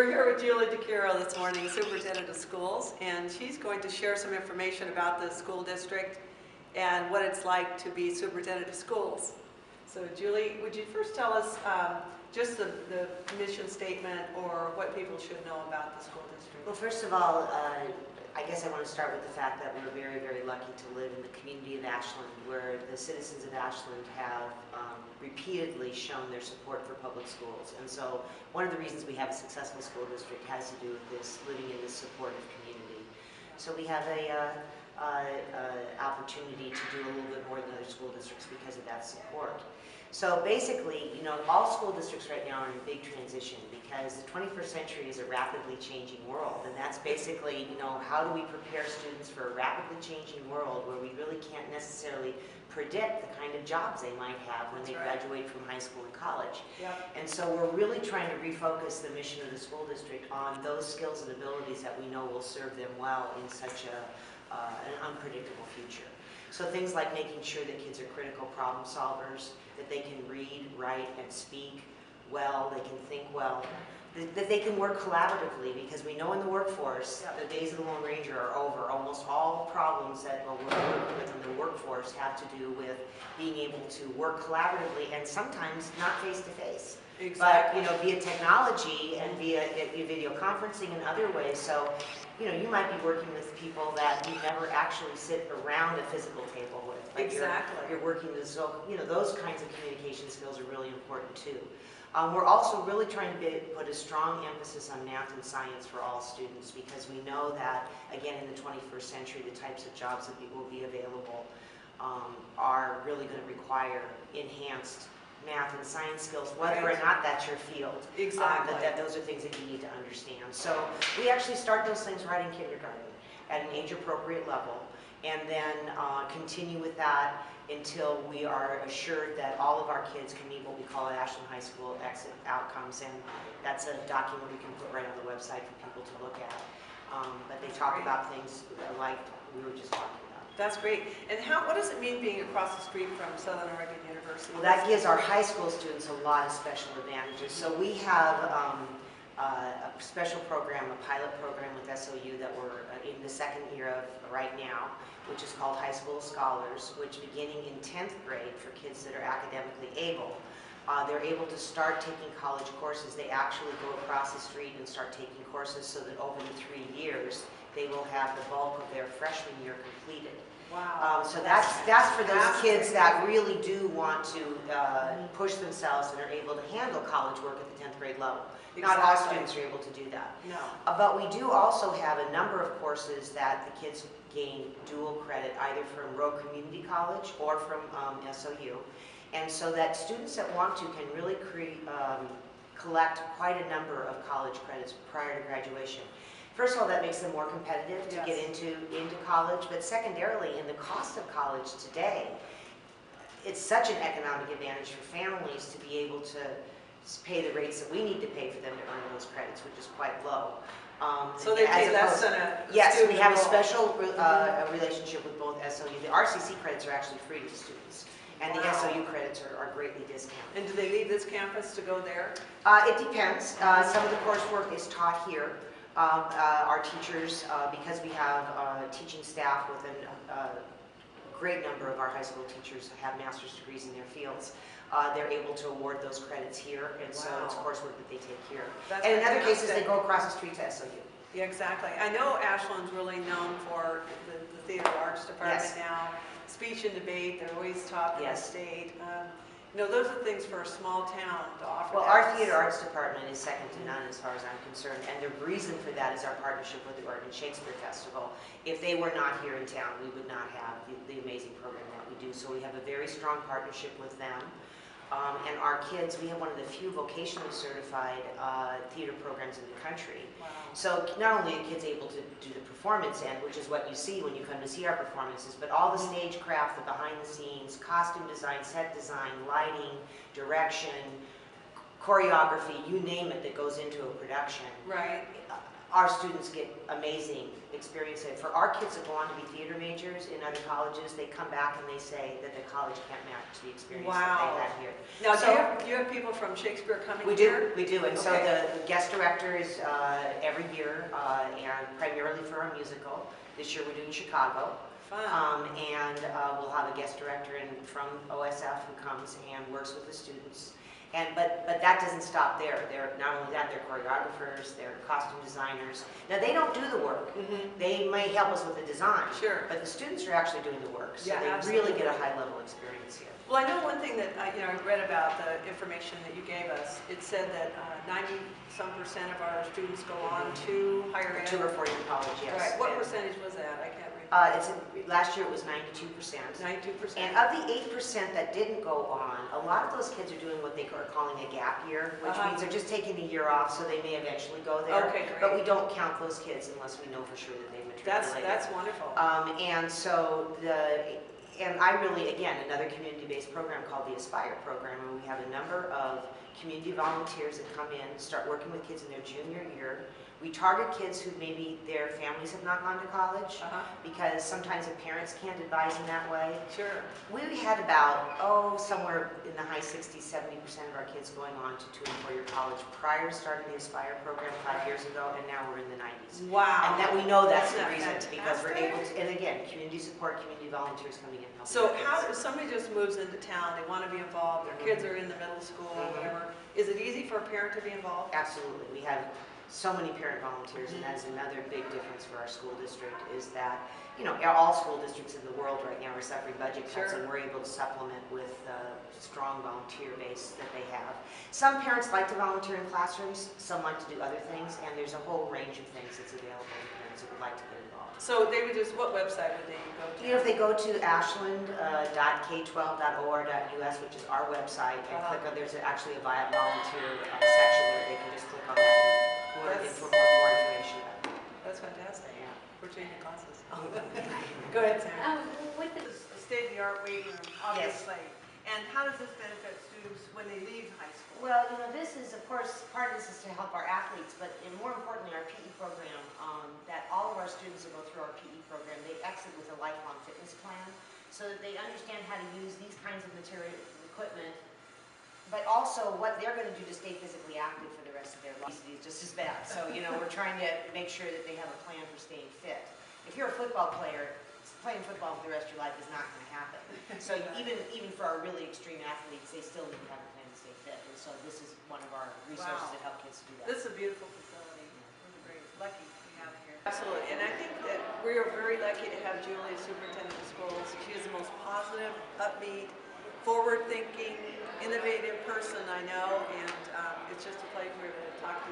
We're here with Juli Di Chiro this morning, Superintendent of Schools, and she's going to share some information about the school district and what it's like to be Superintendent of Schools. So Julie, would you first tell us just the mission statement or what people should know about the school district? Well, first of all, I guess I want to start with the fact that we're very, very lucky to live in the community of Ashland, where the citizens of Ashland have repeatedly shown their support for public schools. And so one of the reasons we have a successful school district has to do with this, living in this supportive community. So we have a opportunity to do a little bit more than other school districts because of that support. So basically, you know, all school districts right now are in a big transition because the 21st century is a rapidly changing world. And that's basically, you know, how do we prepare students for a rapidly changing world where we really can't necessarily predict the kind of jobs they might have when they graduate from high school and college. Yep. And so we're really trying to refocus the mission of the school district on those skills and abilities that we know will serve them well in such an unpredictable future. So things like making sure that kids are critical problem solvers, that they can read, write, and speak well, they can think well, that they can work collaboratively, because we know in the workforce, the days of the Lone Ranger are over. Almost all problems that we're working with in the workforce have to do with being able to work collaboratively and sometimes not face-to-face. Exactly. But, you know, via technology and via video conferencing and other ways. So, you know, you might be working with people that you never actually sit around a physical table with. But exactly. You're working with, so, you know, those kinds of communication skills are really important too. We're also really trying to put a strong emphasis on math and science for all students, because we know that, again, in the 21st century, the types of jobs that will be available are really going to require enhanced math and science skills, whether or not that's your field. Exactly. Those are things that you need to understand. So we actually start those things right in kindergarten at an age-appropriate level, and then continue with that until we are assured that all of our kids can meet what we call Ashland High School exit outcomes, and that's a document we can put right on the website for people to look at. But they talk about things like we were just talking about. That's great. And what does it mean being across the street from Southern Oregon University? Well, that gives our high school students a lot of special advantages. So we have a special program, a pilot program with SOU that we're in the second year of right now, which is called High School Scholars, which beginning in 10th grade for kids that are academically able, they're able to start taking college courses. They actually go across the street and start taking courses so that over the 3 years, they will have the bulk of their freshman year completed. Wow. So that's for those kids that really do want to push themselves and are able to handle college work at the 10th grade level. Exactly. Not all students are able to do that. No. But we do also have a number of courses that the kids gain dual credit, either from Rowe Community College or from SOU. And so that students that want to can really collect quite a number of college credits prior to graduation. First of all, that makes them more competitive to get into college, but secondarily, in the cost of college today, it's such an economic advantage for families to be able to pay the rates that we need to pay for them to earn those credits, which is quite low. So they pay less than a Yes, we have a enrolled. special relationship with both SOU. The RCC credits are actually free to the students, and the SOU credits are greatly discounted. And do they leave this campus to go there? It depends. Some of the coursework is taught here. Our teachers, because we have teaching staff with a great number of our high school teachers have master's degrees in their fields, they're able to award those credits here, and so it's coursework that they take here. That's and in other fantastic. cases, they go across the street to SOU. Yeah, exactly. I know Ashland's really known for the theater arts department now. Speech and debate, they're always top in the state. You know, those are things for a small town to offer. Well, our theater arts department is second to none as far as I'm concerned, and the reason for that is our partnership with the Oregon Shakespeare Festival. If they were not here in town, we would not have the amazing program that we do. So we have a very strong partnership with them. And our kids, we have one of the few vocationally certified theater programs in the country. Wow. So not only are kids able to do the performance end, which is what you see when you come to see our performances, but all the stagecraft, the behind the scenes, costume design, set design, lighting, direction, choreography, you name it, that goes into a production. Right. Our students get amazing experience. For our kids that go on to be theater majors in other colleges, they come back and they say that the college can't match the experience that they had here. Now, so, do you have people from Shakespeare coming here? We do. And so the guest director is every year, and primarily for our musical. This year we're doing Chicago. Fun. And we'll have a guest director from OSF who comes and works with the students. But that doesn't stop there. They're not only that, they're choreographers, they're costume designers. Now they don't do the work. They may help us with the design. Sure. But the students are actually doing the work, so they absolutely. really get a high level experience here. Well, I know one thing that I read about the information that you gave us. It said that 90-some% of our students go on to higher ed. 2 or 4 year college, yes. Right. What percentage was that? I can't remember. Last year it was 92%. 92%. And of the 8% that didn't go on, a lot of those kids are doing what they are calling a gap year, which means they're just taking a year off, so they may eventually go there. Okay, great. But we don't count those kids unless we know for sure that they matriculated. That's wonderful. And so I really, again, another community-based program called the Aspire program, and we have a number of community volunteers that come in, start working with kids in their junior year. We target kids who maybe their families have not gone to college, because sometimes the parents can't advise in that way. Sure. We had about, somewhere in the high 60s, 70% of our kids going on to 2 and 4 year college prior to starting the Aspire program 5 years ago, and now we're in the 90s. Wow. And that we know that's the Isn't that reason, because we're able fantastic? to, and again, community support, community volunteers coming in helping. So if somebody just moves into town, they want to be involved, their kids are in the middle school, whatever, is it easy for a parent to be involved? Absolutely. We have so many parent volunteers, and that is another big difference for our school district, is that, all school districts in the world right now are suffering budget cuts, and we're able to supplement with a strong volunteer base that they have. Some parents like to volunteer in classrooms, some like to do other things, and there's a whole range of things that's available to parents that would like to get involved. So they would what website would they go to? If they go to ashland.k12.or.us, which is our website, and click on, there's actually a volunteer section there. They can just click on that and learn more information about it. That's fantastic. Yeah. We're changing classes. Go ahead, Sam. With the State-of-the-art waiting room, obviously. And how does this benefit students when they leave high school? Well, this is, of course, part of this is to help our athletes, but more importantly, our PE program, that all of our students that go through our PE program, they exit with a lifelong fitness plan, so that they understand how to use these kinds of material equipment, but also what they're going to do to stay physically active for the rest of their life. Obesity is just as bad, so we're trying to make sure that they have a plan for staying fit. If you're a football player, playing football for the rest of your life is not going to happen. So even for our really extreme athletes, they still need to have a plan to stay fit. And so this is one of our resources that help kids to do that. This is a beautiful facility. We're very lucky to have it here. Absolutely. And I think that we are very lucky to have Julie as superintendent of schools. She is the most positive, upbeat, forward-thinking, innovative person I know, and it's just a pleasure to talk to you